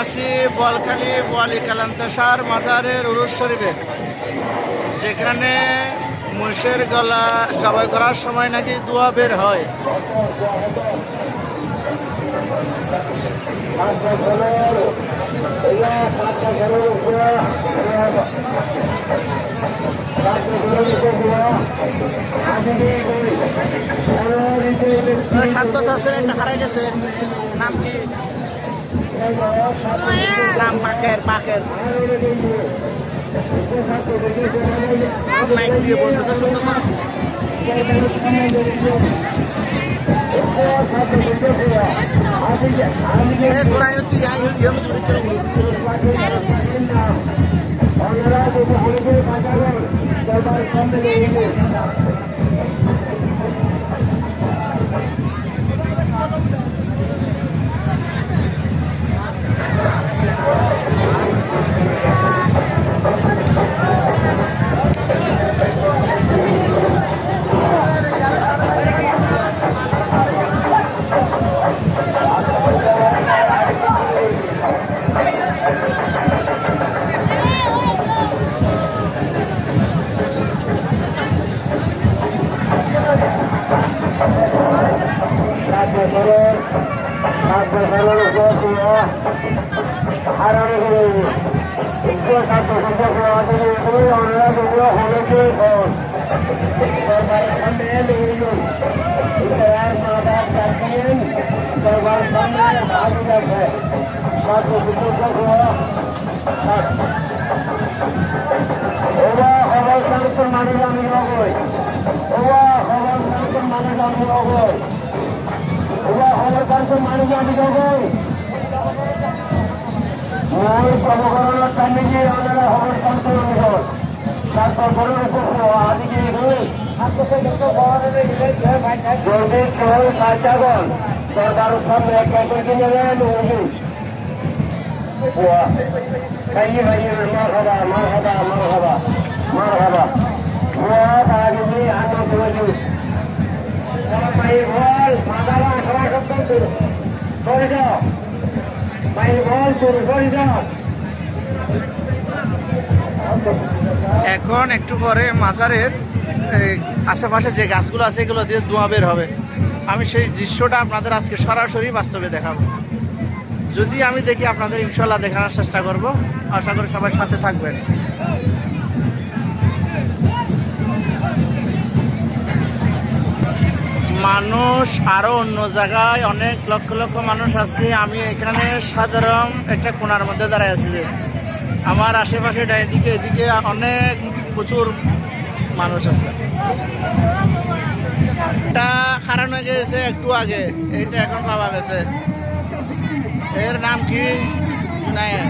আছি বোয়ালখালী বোয়ালি কালান্তসার মাজারের উরুস শরীফে, যেখানে মহিষের গলা জবাই করার সময় নাকি দোয়া বের হয়। সান্তোষ আছে, একটা হারাই গেছে, নাম কি? নাম পাকের পাকের মাইক দিয়ে বলতেছে, শুনতেছ? তোরা এখন একটু পরে মাজারের আশেপাশে যে গাছগুলো আছে এগুলো দিয়ে ধোঁয়া বের হবে। আমি সেই দৃশ্যটা আপনাদের আজকে সরাসরি বাস্তবে দেখাবো। যদি আমি দেখি আপনাদের ইনশাল্লাহ দেখানোর চেষ্টা করব। আশা করি সবাই সাথে থাকবেন। মানুষ আরো অন্য জায়গায় অনেক লক্ষ লক্ষ মানুষ আছে। আমি এখানে সাধারণ একটা কোণার মধ্যে দাঁড়ায় আছি। যে আমার আশেপাশে এদিকে এদিকে অনেক প্রচুর মানুষ আছে। এটা হারানো হয়ে গেছে একটু আগে, এইটা এখন পাওয়া গেছে। এর নাম কি? জুনায়েদ।